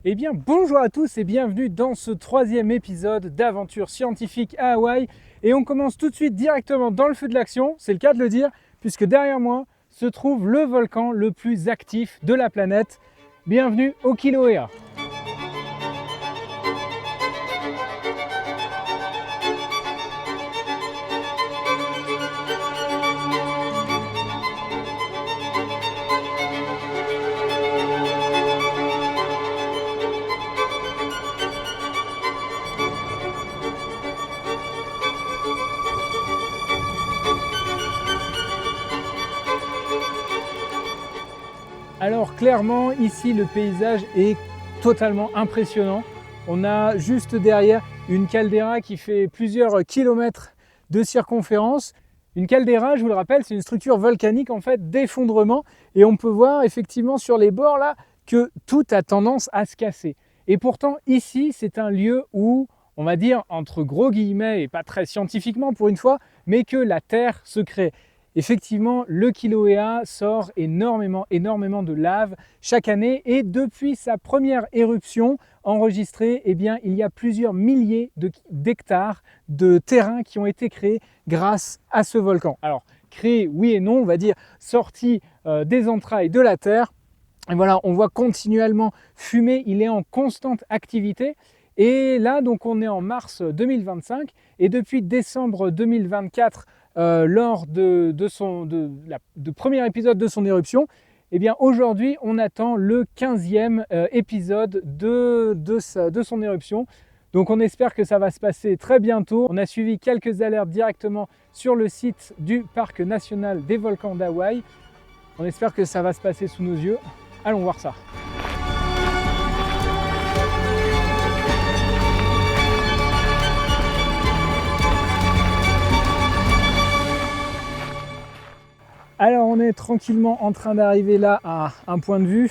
Eh bien, bonjour à tous et bienvenue dans ce troisième épisode d'Aventure scientifique à Hawaï. Et on commence tout de suite directement dans le feu de l'action, c'est le cas de le dire, puisque derrière moi se trouve le volcan le plus actif de la planète. Bienvenue au Kilauea. Alors clairement, ici le paysage est totalement impressionnant. On a juste derrière une caldeira qui fait plusieurs kilomètres de circonférence. Une caldeira, je vous le rappelle, c'est une structure volcanique en fait d'effondrement et on peut voir effectivement sur les bords là que tout a tendance à se casser. Et pourtant ici, c'est un lieu où, on va dire entre gros guillemets et pas très scientifiquement pour une fois, mais que la terre se crée. Effectivement, le Kilauea sort énormément de lave chaque année et depuis sa première éruption enregistrée, eh bien, il y a plusieurs milliers d'hectares de terrain qui ont été créés grâce à ce volcan. Alors, créé, oui et non, on va dire sorti des entrailles de la Terre. Et voilà, on voit continuellement fumer, il est en constante activité. Et là, donc, on est en mars 2025 et depuis décembre 2024, lors de premier épisode de son éruption, eh bien aujourd'hui on attend le 15e épisode de son éruption. Donc on espère que ça va se passer très bientôt. On a suivi quelques alertes directement sur le site du Parc national des volcans d'Hawaï. On espère que ça va se passer sous nos yeux. Allons voir ça. Alors on est tranquillement en train d'arriver là à un point de vue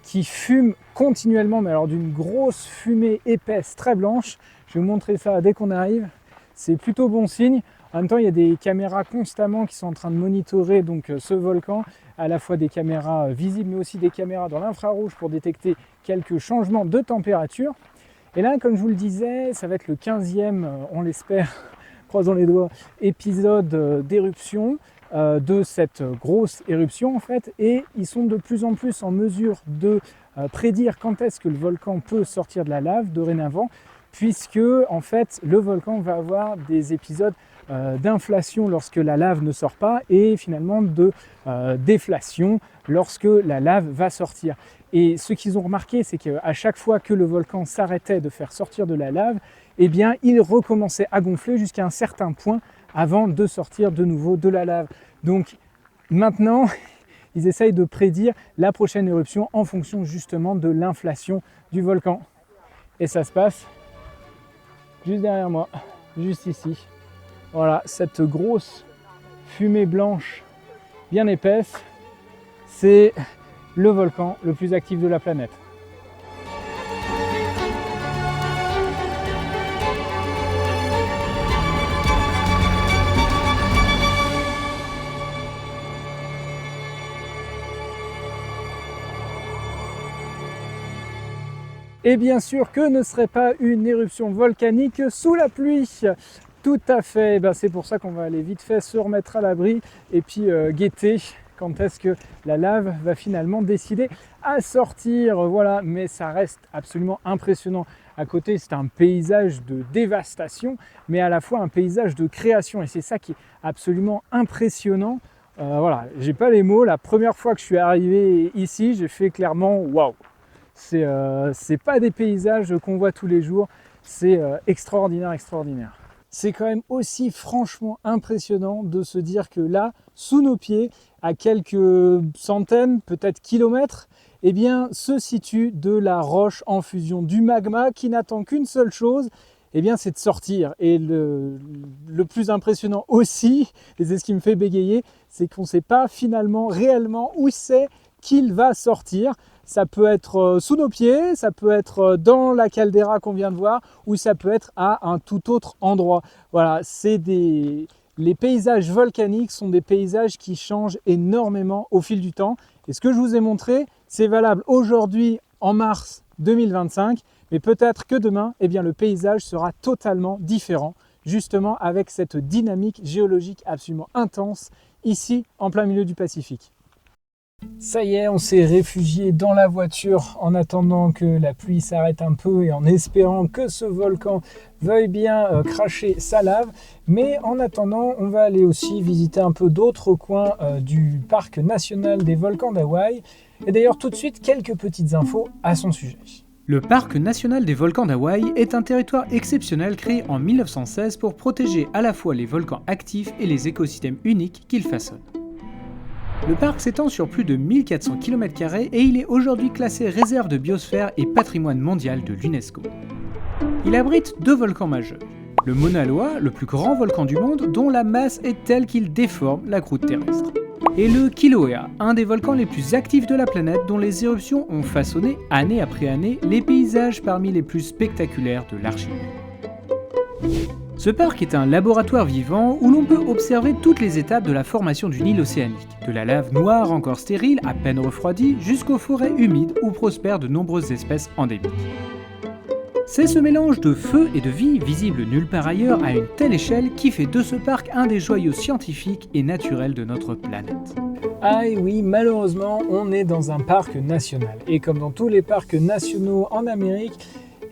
qui fume continuellement, mais alors d'une grosse fumée épaisse, très blanche. Je vais vous montrer ça dès qu'on arrive. C'est plutôt bon signe. En même temps, il y a des caméras constamment qui sont en train de monitorer donc, ce volcan, à la fois des caméras visibles, mais aussi des caméras dans l'infrarouge pour détecter quelques changements de température. Et là, comme je vous le disais, ça va être le 15e, on l'espère, croisons les doigts, épisode d'éruption. De cette grosse éruption en fait, et ils sont de plus en plus en mesure de prédire quand est-ce que le volcan peut sortir de la lave dorénavant, puisque en fait le volcan va avoir des épisodes d'inflation lorsque la lave ne sort pas et finalement de déflation lorsque la lave va sortir. Et ce qu'ils ont remarqué, c'est qu'à chaque fois que le volcan s'arrêtait de faire sortir de la lave, eh bien il recommençait à gonfler jusqu'à un certain point avant de sortir de nouveau de la lave. Donc maintenant, ils essayent de prédire la prochaine éruption en fonction justement de l'inflation du volcan. Et ça se passe juste derrière moi, juste ici. Voilà, cette grosse fumée blanche bien épaisse, c'est le volcan le plus actif de la planète. Et bien sûr que ne serait pas une éruption volcanique sous la pluie. Tout à fait, c'est pour ça qu'on va aller vite fait se remettre à l'abri et puis guetter quand est-ce que la lave va finalement décider à sortir. Voilà, mais ça reste absolument impressionnant. À côté, c'est un paysage de dévastation, mais à la fois un paysage de création. Et c'est ça qui est absolument impressionnant. Voilà, j'ai pas les mots. La première fois que je suis arrivé ici, j'ai fait clairement waouh. C'est pas des paysages qu'on voit tous les jours, c'est extraordinaire. C'est quand même aussi franchement impressionnant de se dire que là, sous nos pieds, à quelques centaines, peut-être kilomètres, eh bien, se situe de la roche en fusion, du magma qui n'attend qu'une seule chose, eh bien, c'est de sortir. Et le plus impressionnant aussi, et c'est ce qui me fait bégayer, c'est qu'on ne sait pas finalement réellement où c'est qu'il va sortir. Ça peut être sous nos pieds, ça peut être dans la caldeira qu'on vient de voir, ou ça peut être à un tout autre endroit. Voilà, les paysages volcaniques sont des paysages qui changent énormément au fil du temps. Et ce que je vous ai montré, c'est valable aujourd'hui en mars 2025. Mais peut-être que demain, eh bien, le paysage sera totalement différent, justement avec cette dynamique géologique absolument intense ici en plein milieu du Pacifique. Ça y est, on s'est réfugié dans la voiture en attendant que la pluie s'arrête un peu et en espérant que ce volcan veuille bien cracher sa lave. Mais en attendant, on va aller aussi visiter un peu d'autres coins du parc national des volcans d'Hawaï. Et d'ailleurs, tout de suite, quelques petites infos à son sujet. Le parc national des volcans d'Hawaï est un territoire exceptionnel créé en 1916 pour protéger à la fois les volcans actifs et les écosystèmes uniques qu'ils façonnent. Le parc s'étend sur plus de 1400 km² et il est aujourd'hui classé réserve de biosphère et patrimoine mondial de l'UNESCO. Il abrite 2 volcans majeurs. Le Mauna Loa, le plus grand volcan du monde, dont la masse est telle qu'il déforme la croûte terrestre. Et le Kilauea, un des volcans les plus actifs de la planète dont les éruptions ont façonné, année après année, les paysages parmi les plus spectaculaires de l'archipel. Ce parc est un laboratoire vivant où l'on peut observer toutes les étapes de la formation du Nil océanique, de la lave noire encore stérile, à peine refroidie, jusqu'aux forêts humides où prospèrent de nombreuses espèces endémiques. C'est ce mélange de feu et de vie, visible nulle part ailleurs à une telle échelle, qui fait de ce parc un des joyaux scientifiques et naturels de notre planète. Ah et oui, malheureusement, on est dans un parc national. Et comme dans tous les parcs nationaux en Amérique,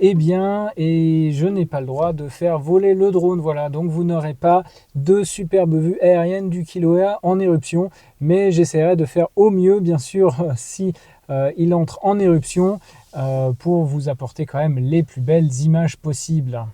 eh bien, et je n'ai pas le droit de faire voler le drone, voilà, donc vous n'aurez pas de superbes vues aériennes du Kilauea en éruption, mais j'essaierai de faire au mieux, bien sûr, si il entre en éruption, pour vous apporter quand même les plus belles images possibles.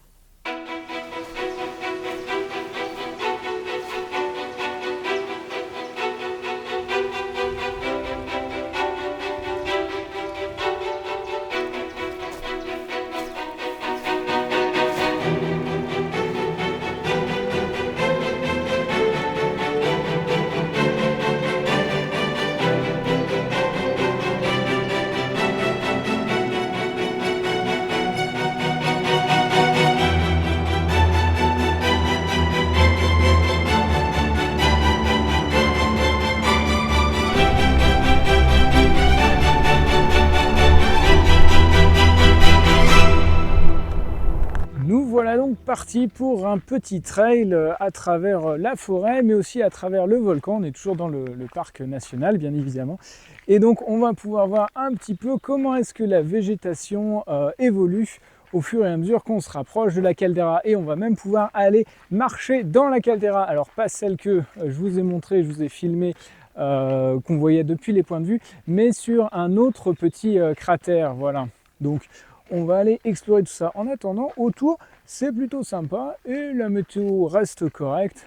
Voilà donc parti pour un petit trail à travers la forêt, mais aussi à travers le volcan. On est toujours dans le parc national, bien évidemment. Et donc, on va pouvoir voir un petit peu comment est-ce que la végétation évolue au fur et à mesure qu'on se rapproche de la caldeira. Et on va même pouvoir aller marcher dans la caldeira. Alors, pas celle que je vous ai montrée, je vous ai filmée, qu'on voyait depuis les points de vue, mais sur un autre petit cratère. Voilà. Donc, on va aller explorer tout ça. En attendant, autour, c'est plutôt sympa et la météo reste correcte.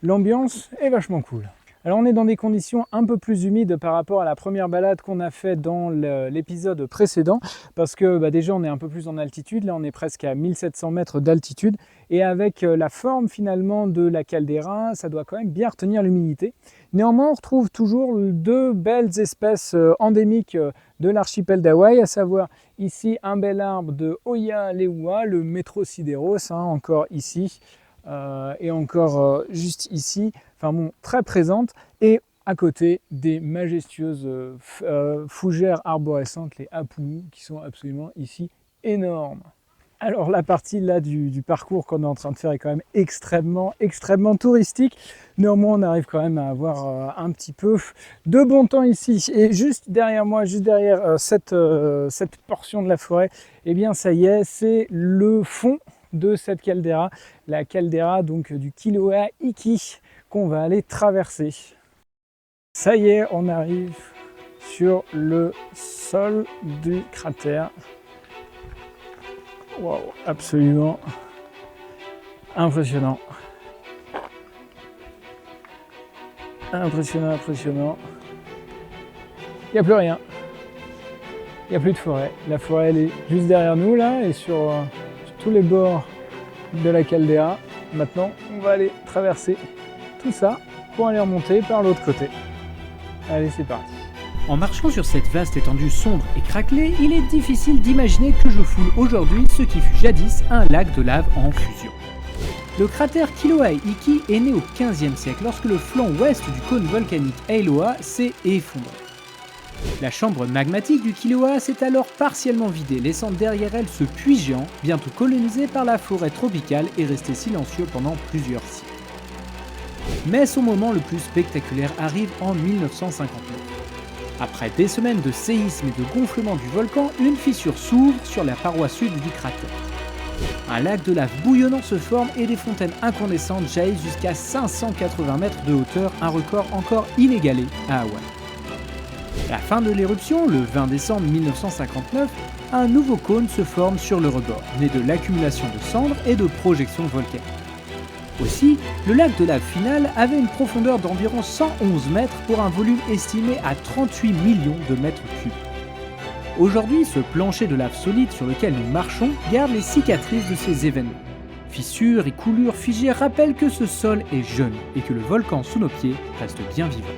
L'ambiance est vachement cool. Alors on est dans des conditions un peu plus humides par rapport à la première balade qu'on a fait dans l'épisode précédent, parce que déjà on est un peu plus en altitude, là on est presque à 1700 mètres d'altitude, et avec la forme finalement de la caldeira, ça doit quand même bien retenir l'humidité. Néanmoins on retrouve toujours 2 belles espèces endémiques de l'archipel d'Hawaï, à savoir ici un bel arbre de Hoya Leua, le Metrosideros, encore ici, et encore juste ici, enfin bon, très présente, et à côté des majestueuses fougères arborescentes, les hapou, qui sont absolument ici énormes. Alors la partie là du parcours qu'on est en train de faire est quand même extrêmement touristique. Néanmoins on arrive quand même à avoir un petit peu de bon temps ici. Et juste derrière moi, juste derrière cette portion de la forêt, eh bien ça y est, c'est le fond de cette caldeira. La caldeira donc du Kilauea Iki qu'on va aller traverser. Ça y est, on arrive sur le sol du cratère. Wow, absolument impressionnant. Impressionnant. Il n'y a plus rien. Il n'y a plus de forêt. La forêt elle est juste derrière nous là et sur tous les bords de la caldeira. Maintenant, on va aller traverser tout ça pour aller remonter par l'autre côté. Allez, c'est parti. En marchant sur cette vaste étendue sombre et craquelée, il est difficile d'imaginer que je foule aujourd'hui ce qui fut jadis un lac de lave en fusion. Le cratère Kilauea Iki est né au XVe siècle lorsque le flanc ouest du cône volcanique Ailoa s'est effondré. La chambre magmatique du Kilauea s'est alors partiellement vidée, laissant derrière elle ce puits géant, bientôt colonisé par la forêt tropicale et resté silencieux pendant plusieurs siècles. Mais son moment le plus spectaculaire arrive en 1959. Après des semaines de séismes et de gonflement du volcan, une fissure s'ouvre sur la paroi sud du cratère. Un lac de lave bouillonnant se forme et des fontaines incandescentes jaillissent jusqu'à 580 mètres de hauteur, un record encore inégalé à Hawaï. À la fin de l'éruption, le 20 décembre 1959, un nouveau cône se forme sur le rebord, né de l'accumulation de cendres et de projections volcaniques. Aussi, le lac de lave final avait une profondeur d'environ 111 mètres pour un volume estimé à 38 millions de mètres cubes. Aujourd'hui, ce plancher de lave solide sur lequel nous marchons garde les cicatrices de ces événements. Fissures et coulures figées rappellent que ce sol est jeune et que le volcan sous nos pieds reste bien vivant.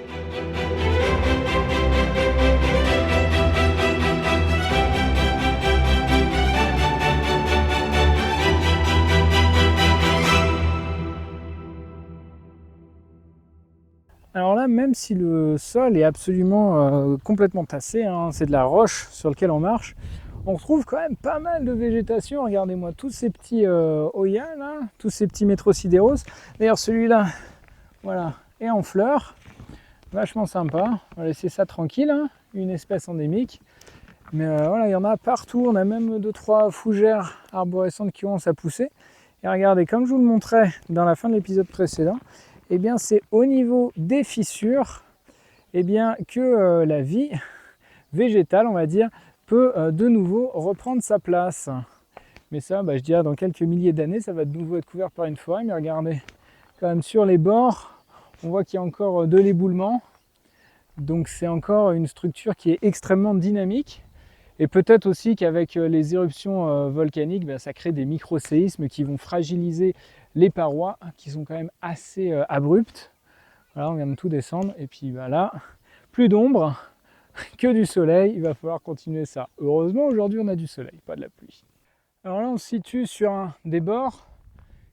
Alors là, même si le sol est absolument complètement tassé, c'est de la roche sur laquelle on marche, on retrouve quand même pas mal de végétation. Regardez-moi tous ces petits oyas là, tous ces petits métrosidéros. D'ailleurs celui-là, voilà, est en fleurs, vachement sympa. On va laisser ça tranquille, une espèce endémique. Mais voilà, il y en a partout. On a même 2-3 fougères arborescentes qui commencent à pousser. Et regardez, comme je vous le montrais dans la fin de l'épisode précédent, eh bien c'est au niveau des fissures que la vie végétale, on va dire, peut de nouveau reprendre sa place. Mais ça, je dirais dans quelques milliers d'années, ça va de nouveau être couvert par une forêt. Mais regardez, quand même sur les bords, on voit qu'il y a encore de l'éboulement. Donc c'est encore une structure qui est extrêmement dynamique. Et peut-être aussi qu'avec les éruptions volcaniques, ça crée des micro-séismes qui vont fragiliser les parois, qui sont quand même assez abruptes. Voilà, on vient de tout descendre. Et puis là, plus d'ombre, que du soleil. Il va falloir continuer ça. Heureusement, aujourd'hui, on a du soleil, pas de la pluie. Alors là, on se situe sur un des bords.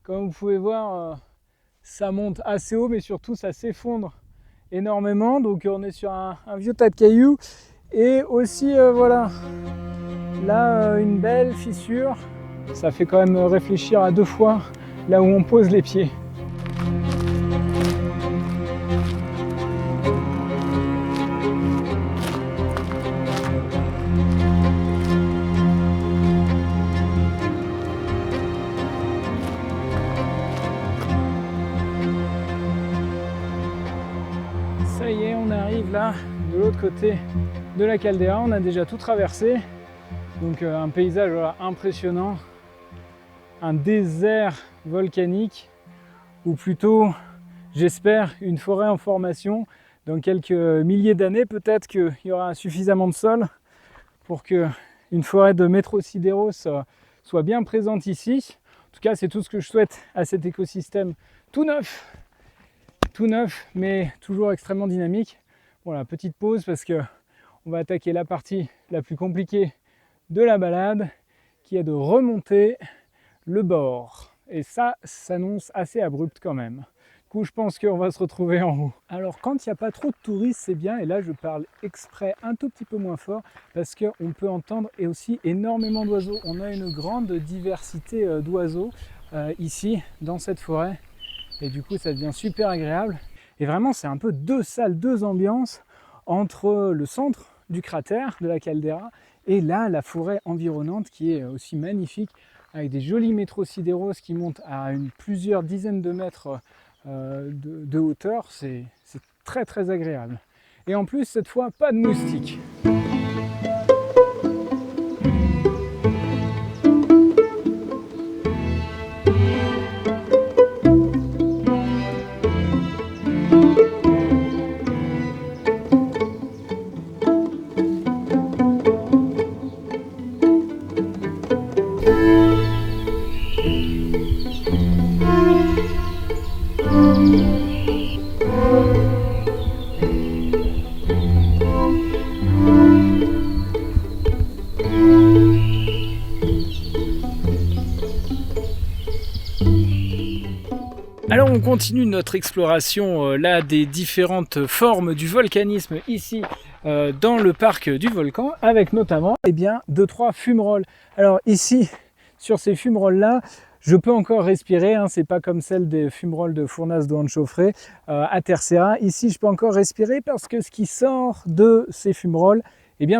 Comme vous pouvez voir, ça monte assez haut, mais surtout, ça s'effondre énormément. Donc, on est sur un vieux tas de cailloux. Et aussi, voilà, là, une belle fissure. Ça fait quand même réfléchir à 2 fois là où on pose les pieds. Ça y est, on arrive là, de l'autre côté de la caldeira. On a déjà tout traversé. Donc un paysage impressionnant. Un désert volcanique, ou plutôt, j'espère, une forêt en formation. Dans quelques milliers d'années, peut-être qu'il y aura suffisamment de sol pour qu'une forêt de métrosidéros soit bien présente ici. En tout cas, c'est tout ce que je souhaite à cet écosystème tout neuf, mais toujours extrêmement dynamique. Voilà, petite pause parce que on va attaquer la partie la plus compliquée de la balade, qui est de remonter le bord. Et ça s'annonce assez abrupt quand même. Du coup, je pense qu'on va se retrouver en haut. Alors, quand il n'y a pas trop de touristes, c'est bien. Et là, je parle exprès un tout petit peu moins fort parce qu'on peut entendre et aussi énormément d'oiseaux. On a une grande diversité d'oiseaux ici, dans cette forêt. Et du coup, ça devient super agréable. Et vraiment, c'est un peu 2 salles, 2 ambiances entre le centre du cratère de la caldeira et là, la forêt environnante qui est aussi magnifique, avec des jolis métrosidéros qui montent à plusieurs dizaines de mètres de hauteur. C'est très très agréable. Et en plus, cette fois, pas de moustiques. Alors on continue notre exploration là des différentes formes du volcanisme ici dans le parc du volcan, avec notamment 2-3 fumerolles. Alors ici, sur ces fumerolles-là, je peux encore respirer, hein, c'est pas comme celle des fumerolles de Fournas de Hanchofré à Terceira. Ici, je peux encore respirer parce que ce qui sort de ces fumerolles,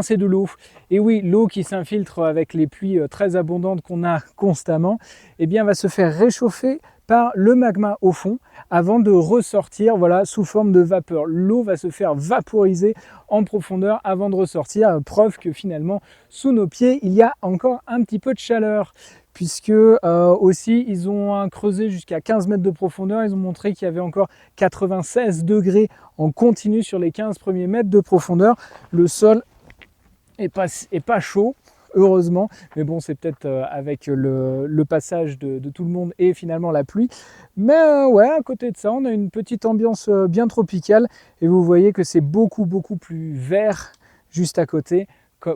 c'est de l'eau. Et oui, l'eau qui s'infiltre avec les pluies très abondantes qu'on a constamment, va se faire réchauffer par le magma au fond avant de ressortir sous forme de vapeur. L'eau va se faire vaporiser en profondeur avant de ressortir, preuve que finalement sous nos pieds il y a encore un petit peu de chaleur, puisque aussi ils ont creusé jusqu'à 15 mètres de profondeur, ils ont montré qu'il y avait encore 96 degrés en continu sur les 15 premiers mètres de profondeur. Le sol est pas chaud, heureusement, mais bon, c'est peut-être avec le passage de tout le monde et finalement la pluie. Mais à côté de ça, on a une petite ambiance bien tropicale et vous voyez que c'est beaucoup plus vert juste à côté,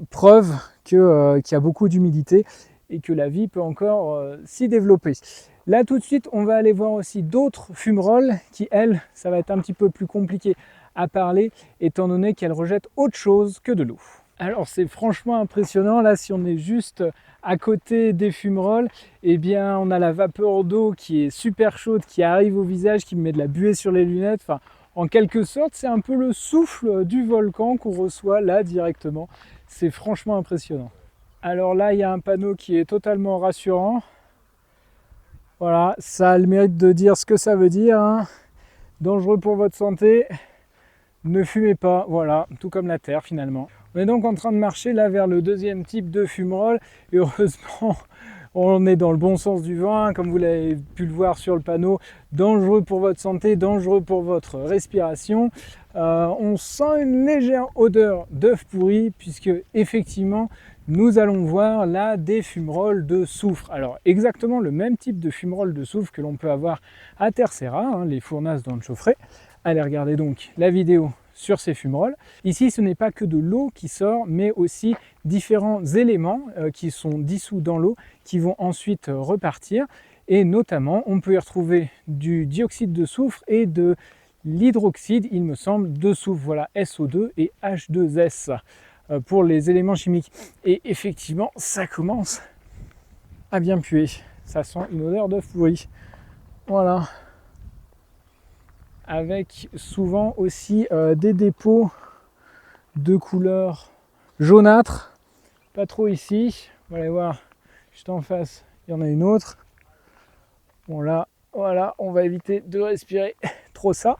preuve qu'il y a beaucoup d'humidité et que la vie peut encore s'y développer. Là tout de suite, on va aller voir aussi d'autres fumerolles qui, elles, ça va être un petit peu plus compliqué à parler étant donné qu'elles rejettent autre chose que de l'eau. Alors c'est franchement impressionnant, là si on est juste à côté des fumerolles, on a la vapeur d'eau qui est super chaude, qui arrive au visage, qui me met de la buée sur les lunettes, enfin en quelque sorte c'est un peu le souffle du volcan qu'on reçoit là directement, c'est franchement impressionnant. Alors là il y a un panneau qui est totalement rassurant, voilà, ça a le mérite de dire ce que ça veut dire, hein. Dangereux pour votre santé, ne fumez pas, voilà, tout comme la terre finalement. On est donc en train de marcher là vers le deuxième type de fumerolles et heureusement on est dans le bon sens du vent, hein, comme vous l'avez pu le voir sur le panneau, dangereux pour votre santé, dangereux pour votre respiration. On sent une légère odeur d'œuf pourri puisque effectivement nous allons voir là des fumerolles de soufre. Alors exactement le même type de fumerolles de soufre que l'on peut avoir à Terceira, hein, les Fournas d'Hanchofré. Allez regarder donc la vidéo sur ces fumerolles. Ici, ce n'est pas que de l'eau qui sort, mais aussi différents éléments qui sont dissous dans l'eau, qui vont ensuite repartir. Et notamment, on peut y retrouver du dioxyde de soufre et de l'hydroxyde, il me semble, de soufre. Voilà, SO2 et H2S pour les éléments chimiques. Et effectivement, ça commence à bien puer. Ça sent une odeur d'œuf pourri. Voilà. Avec souvent aussi des dépôts de couleur jaunâtre, pas trop ici, vous allez voir juste en face il y en a une autre. Bon là, voilà, on va éviter de respirer trop ça,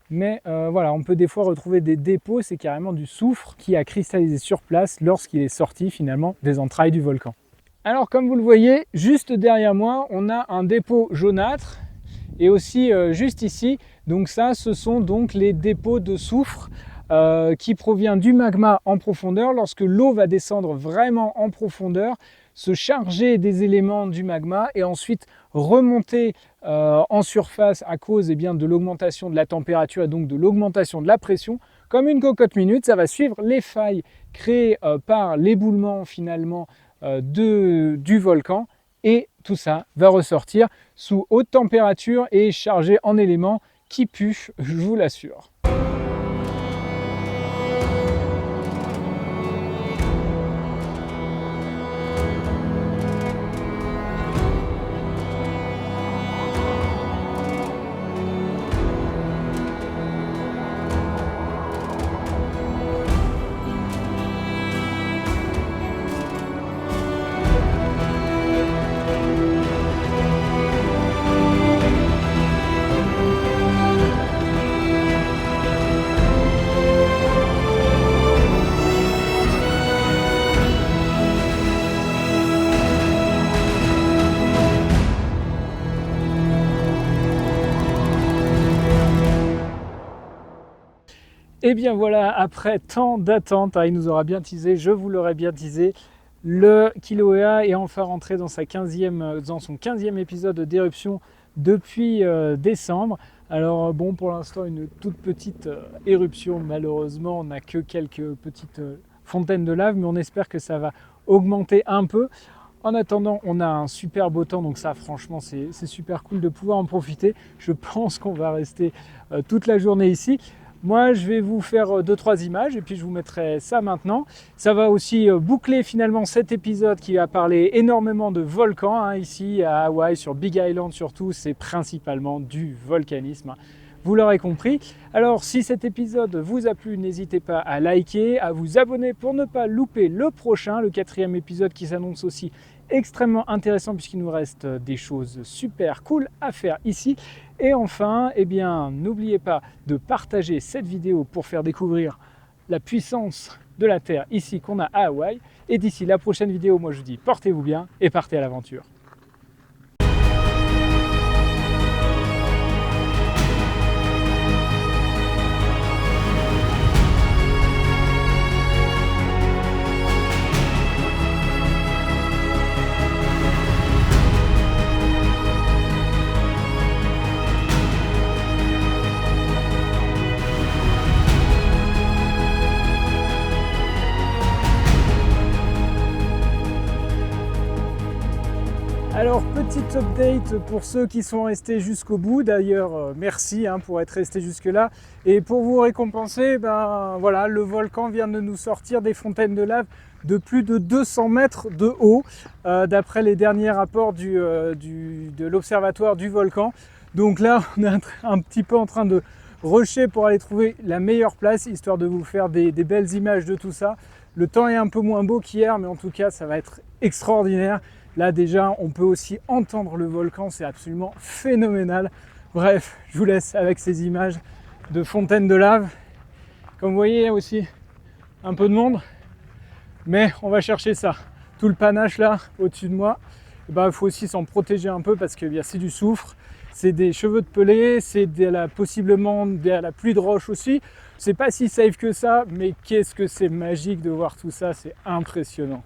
mais on peut des fois retrouver des dépôts, c'est carrément du soufre qui a cristallisé sur place lorsqu'il est sorti finalement des entrailles du volcan. Alors comme vous le voyez, juste derrière moi on a un dépôt jaunâtre. Et aussi juste ici, donc ça ce sont donc les dépôts de soufre qui provient du magma en profondeur. Lorsque l'eau va descendre vraiment en profondeur, se charger des éléments du magma et ensuite remonter en surface à cause de l'augmentation de la température et donc de l'augmentation de la pression. Comme une cocotte minute, ça va suivre les failles créées par l'éboulement finalement du volcan. Et tout ça va ressortir sous haute température et chargé en éléments qui puent, je vous l'assure. Et bien voilà, après tant d'attente, il nous aura bien teasé, je vous l'aurais bien teasé, le Kilauea est enfin rentré dans son 15e épisode d'éruption depuis décembre. Alors bon, pour l'instant une toute petite éruption, malheureusement on n'a que quelques petites fontaines de lave, mais on espère que ça va augmenter un peu. En attendant, on a un super beau temps, donc ça franchement c'est super cool de pouvoir en profiter. Je pense qu'on va rester toute la journée ici. Moi, je vais vous faire 2-3 images et puis je vous mettrai ça maintenant. Ça va aussi boucler finalement cet épisode qui va parler énormément de volcans. Hein, ici à Hawaï, sur Big Island surtout, c'est principalement du volcanisme. Vous l'aurez compris. Alors, si cet épisode vous a plu, n'hésitez pas à liker, à vous abonner pour ne pas louper le prochain, le 4e épisode qui s'annonce aussi extrêmement intéressant puisqu'il nous reste des choses super cool à faire ici. Et enfin, eh bien, n'oubliez pas de partager cette vidéo pour faire découvrir la puissance de la Terre ici qu'on a à Hawaï. Et d'ici la prochaine vidéo, moi je vous dis portez-vous bien et partez à l'aventure. Alors, petite update pour ceux qui sont restés jusqu'au bout. D'ailleurs, merci pour être restés jusque-là. Et pour vous récompenser, voilà, le volcan vient de nous sortir des fontaines de lave de plus de 200 mètres de haut, d'après les derniers rapports de l'observatoire du volcan. Donc là, on est un petit peu en train de rusher pour aller trouver la meilleure place, histoire de vous faire des belles images de tout ça. Le temps est un peu moins beau qu'hier, mais en tout cas, ça va être extraordinaire. Là déjà, on peut aussi entendre le volcan, c'est absolument phénoménal. Bref, je vous laisse avec ces images de fontaines de lave. Comme vous voyez, il y a aussi un peu de monde, mais on va chercher ça. Tout le panache là, au-dessus de moi, il faut aussi s'en protéger un peu parce que c'est du soufre, c'est des cheveux de pelé, c'est possiblement de la pluie de roche aussi. C'est pas si safe que ça, mais qu'est-ce que c'est magique de voir tout ça, c'est impressionnant.